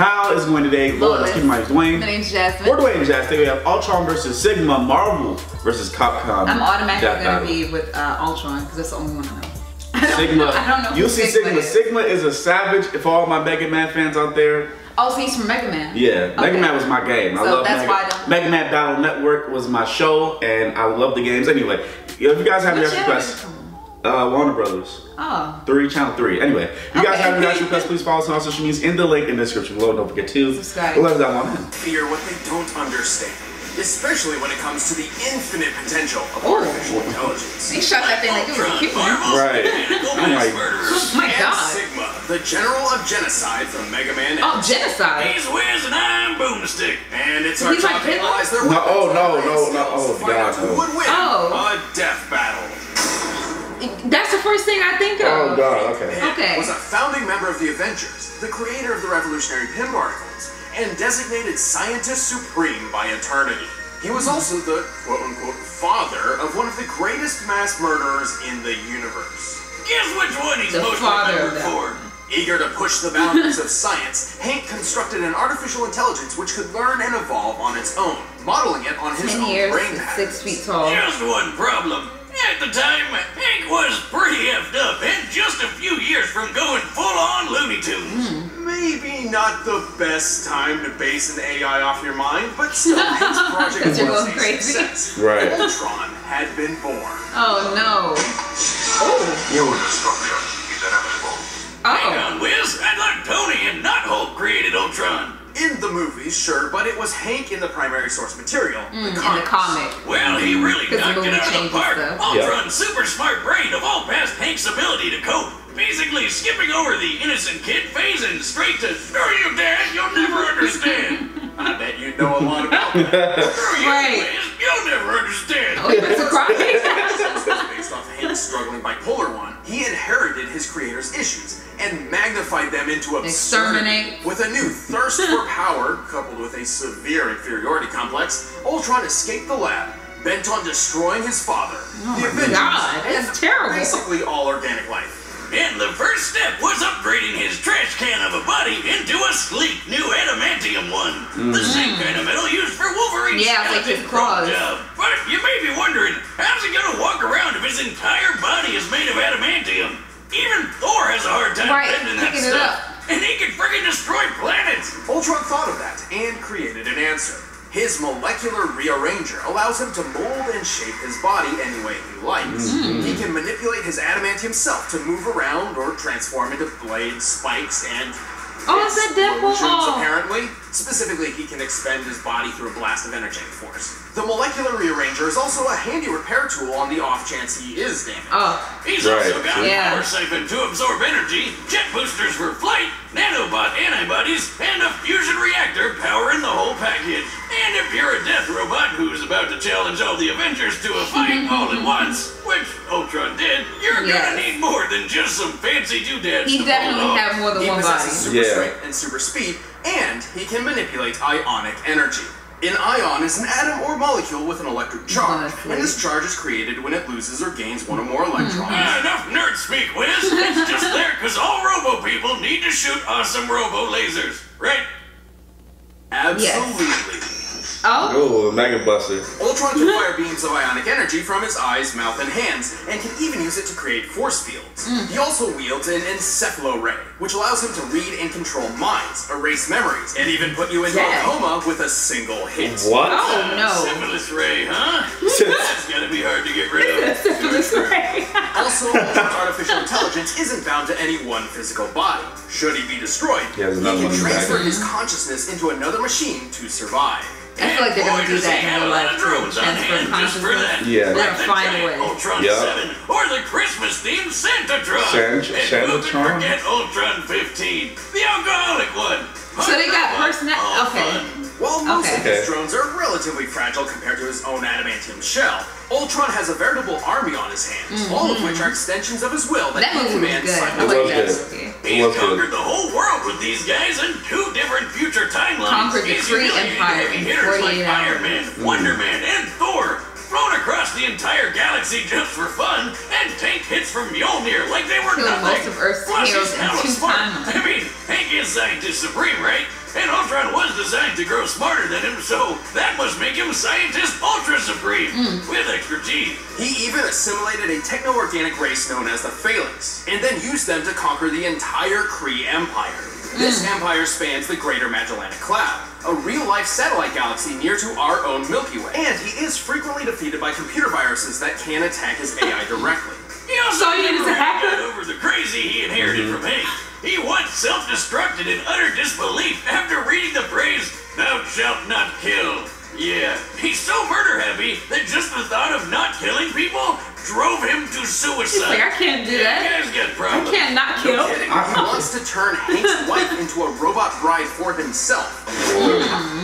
How is it going today? Lord, let's keep my name Dwayne. My name's Jasmine. We're Dwayne and Jasmine. Today we have Ultron vs Sigma, Marvel versus Capcom. I'm automatically going to be with Ultron because that's the only one I know. Sigma. I don't know. You see Sigma. Sigma is a savage. For all my Mega Man fans out there. Oh, so he's from Mega Man. Yeah, Mega Man was my game. I love Mega Man Battle Network was my show, and I love the games. Anyway, if you guys have any requests, Warner Brothers. Oh. Channel 3. Anyway, if you guys have any requests, please follow us on our social medias in the link in the description below. Don't forget to subscribe. Let that one in. Fear what they don't understand, especially when it comes to the infinite potential of artificial intelligence. He shot that thing like it was a cute one. Right. Oh my God. Sigma, the general of genocide from Mega Man. Oh, genocide. He's Wiz and I'm Boomstick, and it's our job to analyze their weapons. Oh God, no. Who would win a death battle? That's the first thing I think of. Oh God, okay. Was a founding member of the Avengers, the creator of the revolutionary pin particles, and designated scientist supreme by eternity. He was also the quote-unquote father of one of the greatest mass murderers in the universe. Guess which one he's most remembered for? Eager to push the boundaries of science, Hank constructed an artificial intelligence which could learn and evolve on its own, modeling it on his own brain patterns. 6 feet tall. Just one problem. At the time, Hank was pretty effed up and just a few years from going full-on Looney Tunes. Maybe not the best time to base an AI off your mind, but still, Hank's project was a success. Right. Ultron had been born. Oh no. Your destruction is inevitable. Hang on, Wiz. I'd like Tony and not Hulk created Ultron. In the movies, sure, but it was Hank in the primary source material, the comic. Well, he really knocked it out of the park. Ultron's super smart brain evolved past Hank's ability to cope, basically skipping over the innocent kid phase and straight to, screw you, Dad, you'll never understand. I bet you know a lot about that. Screw you, Wiz, you'll never understand. Oh, you're surprised. Based off Hank's struggling bipolar one, he inherited his creator's issues and magnified them into absurdity. With a new thirst for power, coupled with a severe inferiority complex, Ultron escaped the lab, bent on destroying his father, the Avengers, that's terrible. Basically all organic life. And the first step was upgrading his trash can of a body into a sleek new adamantium one. The same kind of metal used for Wolverine's skeleton crawl job. But you may be wondering, how's he gonna walk around if his entire body is made of adamantium? Even Thor has a hard time bending that stuff. And he can friggin' destroy planets. Ultron thought of that and created an answer. His molecular rearranger allows him to mold and shape his body any way he likes. He can manipulate his adamantium self to move around or transform into blades, spikes, and explosions, apparently. Specifically, he can expend his body through a blast of energetic force. The molecular rearranger is also a handy repair tool on the off chance he is damaged. He's also got a power siphon to absorb energy, jet boosters for flight, nanobot antibodies, and a fusion reactor powering the whole package. And if you're a death robot who's about to challenge all the Avengers to a fight all at once, which Ultron did, you're gonna need more than just some fancy doodads. He definitely have more than one body. Super strength and super speed, and he can manipulate ionic energy. An ion is an atom or molecule with an electric charge, and this charge is created when it loses or gains one or more electrons. Enough nerd speak, Wiz. It's just there because all robo people need to shoot awesome robo lasers, right? Absolutely. Oh, Mega Buster. Ultron can fire beams of ionic energy from his eyes, mouth, and hands, and can even use it to create force fields. He also wields an encephalo-ray, which allows him to read and control minds, erase memories, and even put you into a coma with a single hit. What? Oh no. Syphilis ray, huh? That's gonna be hard to get rid of. Syphilis ray. Also, Ultron's artificial intelligence isn't bound to any one physical body. Should he be destroyed, he can transfer his consciousness into another machine to survive. I feel like they're going to do that in real life too. Transfer consciousness. Yeah. They're going to find a way. Ultron 7 or the Christmas-themed Santa-tron. And who could forget Ultron 15, the alcoholic one. So they got personality. Okay. While most of his drones are relatively fragile compared to his own adamantium shell, Ultron has a veritable army on his hands, all of which are extensions of his will that he commands simultaneously. He's conquered the whole world with these guys in 2 different future timelines. Conquered the free empire heavy hitters like Iron Man, Wonder Man, and Thor, flown across across the entire galaxy just for fun and tank hits from Mjolnir like they were Killing nothing. most of Earth's Plus, heroes he's in hella 2 smart. timelines. I mean, Hank is scientist supreme, right? And Ultron was designed to grow smarter than him, so that must make him scientist ultra supreme with extra teeth. He even assimilated a techno-organic race known as the Phalanx, and then used them to conquer the entire Kree Empire. This empire spans the Greater Magellanic Cloud, a real-life satellite galaxy near to our own Milky Way. And he is frequently defeated by computer viruses that can attack his AI directly. He also So he is a hacker? got over the crazy he inherited from Hank. He once self-destructed in utter disbelief after reading the phrase, "Thou shalt not kill." Yeah, he's so murder-happy that just the thought of not killing people drove him to suicide. He's like, I can't do that. You guys got I problems. can't not kill. He wants to turn Hank's wife into a robot bride for himself.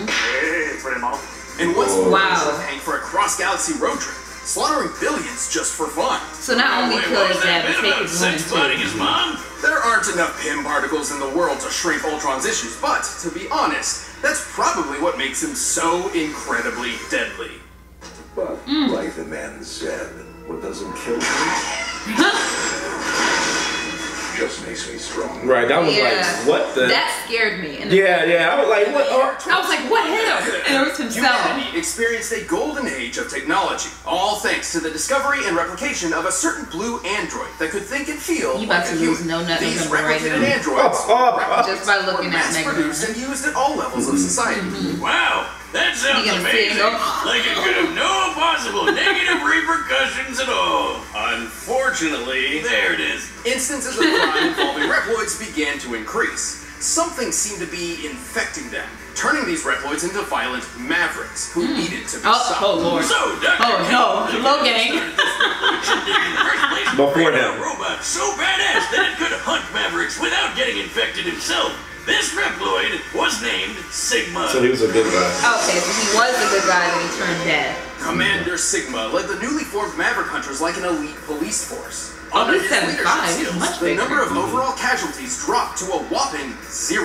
Hey, pretty model. And once he Wow. with Hank for a cross-galaxy road trip, slaughtering billions just for fun. So not only Wait, kill what his was that dad, bit but take about his woman sex bonding too. his mom? There aren't enough Pym particles in the world to shrink Ultron's issues, but to be honest, that's probably what makes him so incredibly deadly. But, like the man said, what doesn't kill me just makes me strong. Right, that was Yeah. like, what the? That scared me. And Yeah, I was like, what? I was like, what him? And it was himself. Humanity experienced a golden age of technology, all thanks to the discovery and replication of a certain blue android that could think and feel You about like to a lose human. no nut These November right replicated now. androids Just by looking were at Megan. mass-produced and used at all levels of society. Wow, that sounds You gonna see it amazing. go? Like it could have no possible negative repercussions at all. Unfortunately, there it is. Instances of crime involving Reploids began to increase. Something seemed to be infecting them, turning these Reploids into violent mavericks who needed to be stopped. Oh Lord. So, Dr. Oh no, low gang. Before him. A robot so badass that it could hunt Mavericks without getting infected himself. This Reploid was named Sigma. So he was a good guy. Okay, so he was a good guy, then he turned bad. Commander Sigma led the newly formed Maverick Hunters like an elite police force. Oh, Under he's his 75. leadership He's skills, much the bigger. number of overall casualties dropped to a whopping 0.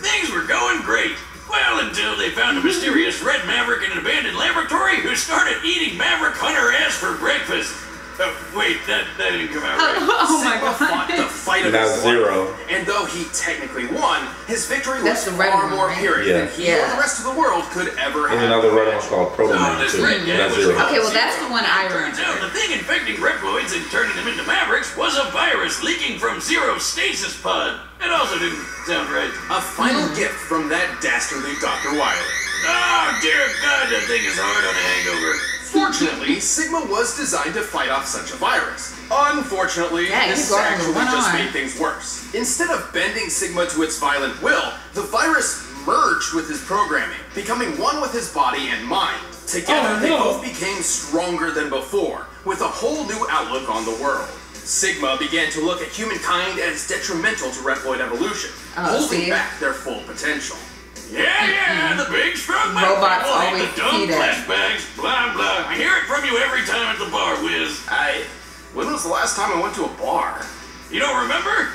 Things were going great. Well, until they found a mysterious red Maverick in an abandoned laboratory who started eating Maverick Hunter ass for breakfast. Wait, that didn't come out right. Oh my Sigma fought the god. fight of That's his life. 0. And though he technically won, his victory That's was the red far one, more right? pyrrhic Yeah. than he or Yeah. the rest of the world could ever There's have. another red one called Proto Man this too. red guy That's was 0. Okay, well that's the one I Turns out remember. the thing infecting Reploids and turning them into Mavericks was a virus leaking from Zero's stasis pod. It also didn't sound right. A final gift from that dastardly Dr. Wily. Oh, dear God, that thing is hard on a hangover. Fortunately, Sigma was designed to fight off such a virus. Unfortunately, Yeah, this he's going with actually one just arm. made things worse. Instead of bending Sigma to its violent will, the virus merged with his programming, becoming one with his body and mind. Together, they both became stronger than before, with a whole new outlook on the world. Sigma began to look at humankind as detrimental to Reploid evolution, holding see? back their full potential. Yeah, the big strong man Robots people hate always the dumb see that. flashbacks, blah, blah. I hear it from you every time at the bar, Wiz. When was the last time I went to a bar? You don't remember?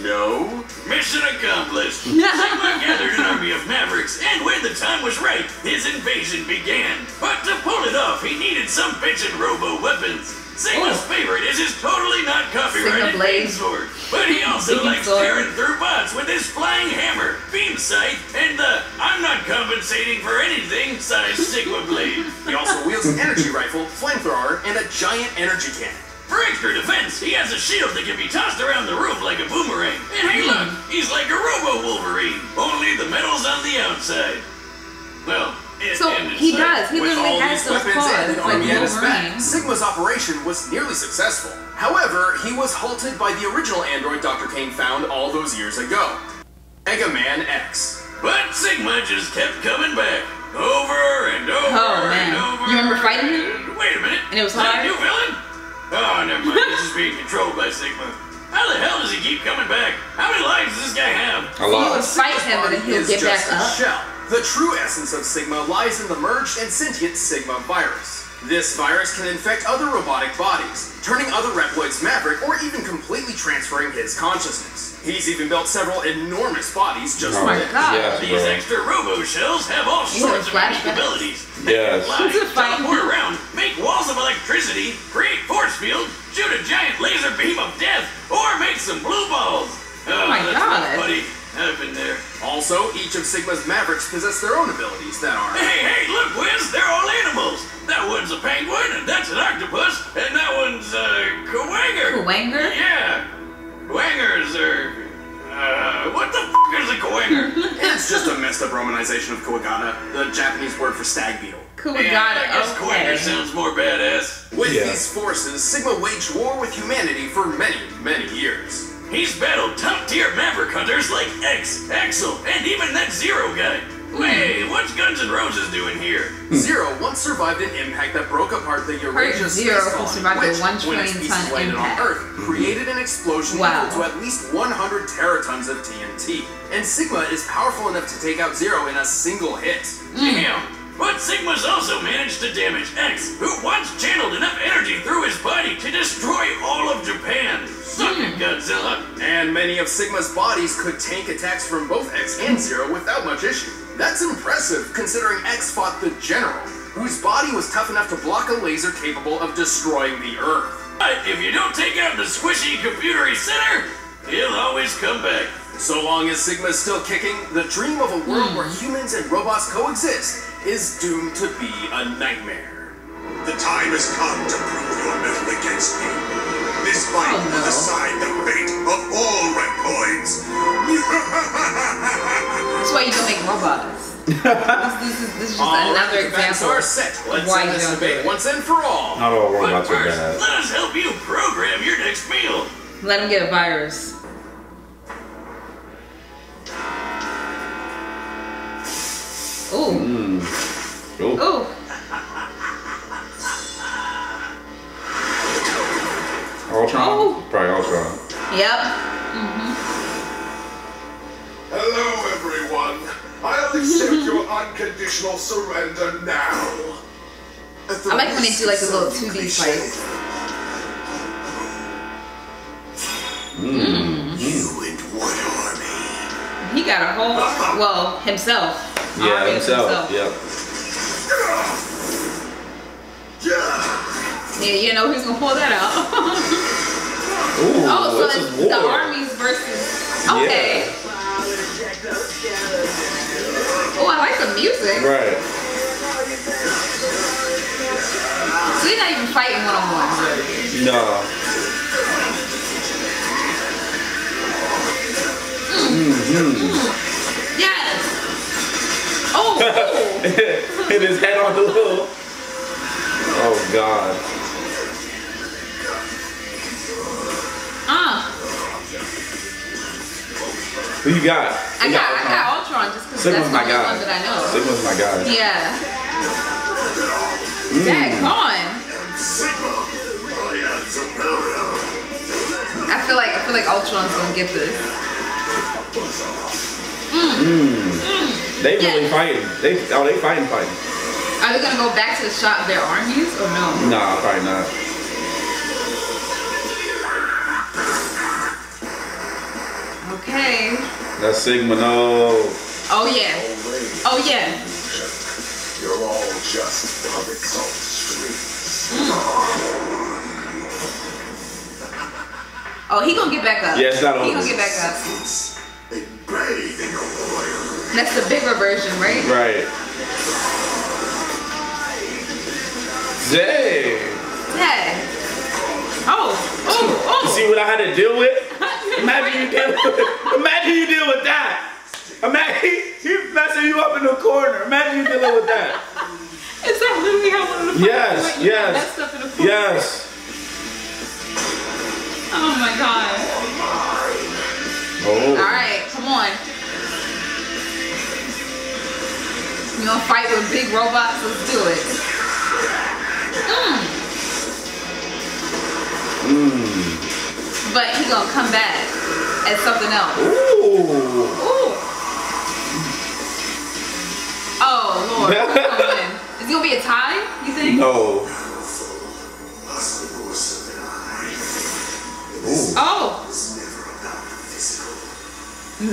No. Mission accomplished. Sigma gathered an army of Mavericks, and when the time was right, his invasion began. But to pull it off, he needed some bitchin' robo-weapons. Sigma's favorite is his totally not copyrighted Sigma blade. beam sword. But he also Beam likes sword. tearing through bots with his flying hammer, beam sight, and the I'm not compensating for anything size Sigma blade. He also wields an energy rifle, flamethrower, and a giant energy cannon. For extra defense, he has a shield that can be tossed around the room like a boomerang. And hey look, he's like a Robo-Wolverine, only the metal's on the outside. Well, So he does. He With literally all has these those weapons and claws an like army at his Wolverine. back, Sigma's operation was nearly successful. However, he was halted by the original android Dr. Kane found all those years ago, Mega Man X. But Sigma just kept coming back. Over and over Oh, man. and over. You remember fighting him? Wait a minute. And it was Is that hard? a new villain? Oh, never mind. This is being controlled by Sigma. How the hell does he keep coming back? How many lives does this guy have? A You lot. would fight him, but then he'll Is get back just a up. shell. The true essence of Sigma lies in the merged and sentient Sigma virus. This virus can infect other robotic bodies, turning other Reploids Maverick or even completely transferring his consciousness. He's even built several enormous bodies just for him. Yes, these extra robo shells have all sorts of unique abilities. Yes. Teleport around, make walls of electricity, create force fields, shoot a giant laser beam of death, or make some blue balls. Oh my God. Buddy, I've been there. Also, each of Sigma's Mavericks possess their own abilities that are... Hey, look, Wiz, they're all animals. That one's a penguin, and that's an octopus, and that one's a Kwanger. Kwanger? Yeah. Kwangers are... what the f*** is a Kwanger? It's just a messed up romanization of Kuwagata, the Japanese word for stag beetle. Kuwagata, I guess Kwanger sounds more badass. With these forces, Sigma waged war with humanity for many, many years. He's battled top-tier Maverick hunters like X, Axel, and even that Zero guy. Wait, what's Guns N' Roses doing here? Zero once survived an impact that broke apart the Eurasia Zero space colony, which, when its pieces landed on Earth, created an explosion equal to at least 100 teratons of TNT. And Sigma is powerful enough to take out Zero in a single hit. Damn. But Sigma's also managed to damage X, who once channeled enough energy through his body to destroy all of Japan. Suck it, Godzilla. And many of Sigma's bodies could tank attacks from both X and Zero without much issue. That's impressive, considering X fought the General, whose body was tough enough to block a laser capable of destroying the Earth. But if you don't take out the squishy computery center, he'll always come back. So long as Sigma is still kicking, the dream of a world where humans and robots coexist is doomed to be a nightmare. The time has come to prove your mettle against me. This fight will decide the fate of all reploids. That's why you don't make robots. This is just another example Are set. Let's why end you this don't do debate it. once and for all. Not all robots But are first, bad. let us help you program your next meal. Let him get a virus. Ooh. Ooh. Ultron? Oh. Probably Ultron. Yep. Hello, everyone. I'll accept your unconditional surrender now. I like when they do like a little 2D fight. You and what army? He got a whole, well, himself. Yeah, Army of himself. Yep. Yeah, you know who's gonna pull that out. Ooh, Oh, so this it's is the war. armies versus. Okay. Yeah. Oh, I like the music. Right. So they're not even fighting one-on-one. No. Yes. Oh. Hit his head on the little. Oh God. Who you got? I got Ultron just because that's Sigma's the my only guy. one that I know. Sigma's my guy. Yeah. Dang, on. I feel like Ultron's gonna get this. They really fighting. They fighting. Are they gonna go back to the shot of their armies or no? Nah, probably not. Okay. That's Sigma, no. Oh yeah. Oh yeah. You're all just puppets on the streets. Oh, he gonna get back up. Yeah, it's not He over. gonna get back up. They bathe in your oil. That's the bigger version, right? Right. Dang. Yeah. Oh. You see what I had to deal with? Imagine you deal with that. Imagine he's messing you up in the corner. Imagine you dealing with that. Is that literally how one of the Yes. stuff in the corner? Yes. Oh my god. Oh. Alright, come on. You gonna fight with big robots? Let's do it. But he gonna come back as something else. Ooh. Ooh. Oh Lord. Is it gonna be a tie, you think? No. Oh.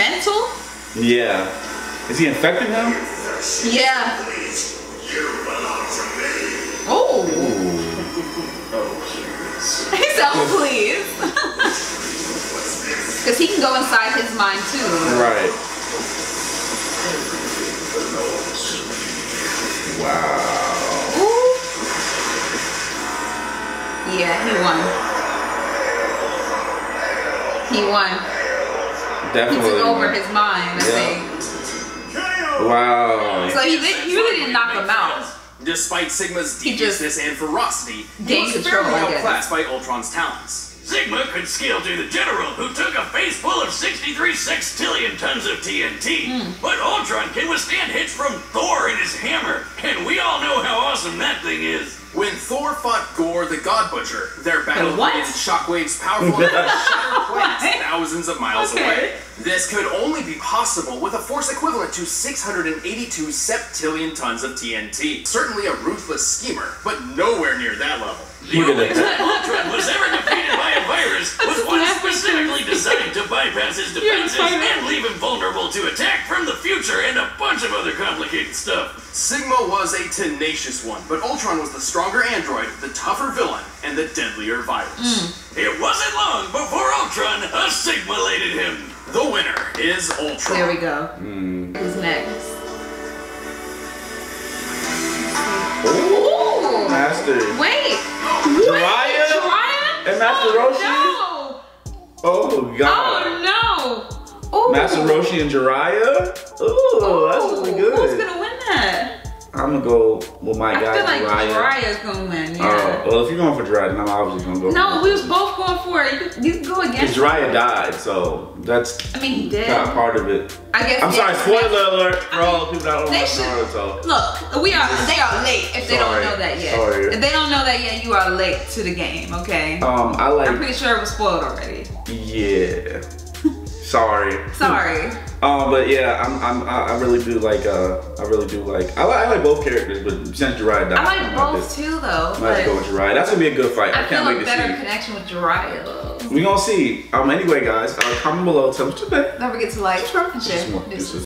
mental? Yeah. Is he infecting him? Yeah. Oh. He said, oh, please. Because he can go inside his mind too. Right. Wow. Ooh. Yeah, he won. He won. Definitely. He took over his mind, I think. Wow. So he really didn't knock him out. Despite Sigma's deviousness and ferocity, he was control, fairly outclassed by Ultron's talents. Sigma could scale to the general who took a face full of 63 sextillion tons of TNT. But Ultron can withstand hits from Thor and his hammer, and we all know how awesome that thing is. When Thor fought Gore the God Butcher, their battle created shockwaves powerful enough to shatter planets thousands of miles away. This could only be possible with a force equivalent to 682 septillion tons of TNT. Certainly a ruthless schemer, but nowhere near that level. The only time Ultron was ever defeated by a virus was one specifically designed to bypass his defenses and leave him vulnerable to attack from the future and a bunch of other complicated stuff. Sigma was a tenacious one, but Ultron was the stronger android, the tougher villain, and the deadlier virus. It wasn't long before Ultron Sigma-lated him. The winner is Ultron. There we go. Who's next? Ooh, Master. Wait. Jiraiya? And Master Roshi? No. Oh, God. Oh, no. Ooh. Master Roshi and Jiraiya? Ooh, that's really good. Who's going to win that? I'm going to go with my guy, I feel like Jiraiya's going to win, yeah. Well, if you're going for Jiraiya, then I'm obviously going to go for No, we was both going for it. You can go against Jiraiya died, so that's I mean, he did. kind of part of it. I guess. I'm sorry, spoiler alert for all the people that don't They watch should. Naruto. Look, they are late if they don't know that yet. Sorry. If they don't know that yet, you are late to the game, okay? I'm pretty sure it was spoiled already. Yeah. Sorry. But yeah, I really do like I like both characters, but since Jiraiya died, I like both too though. I might go with Jiraiya. That's gonna be a good fight. I can't wait to see. I feel a better connection with Jiraiya though. We gonna see. Anyway, guys, comment below. Tell us what you think. Don't forget to like and share.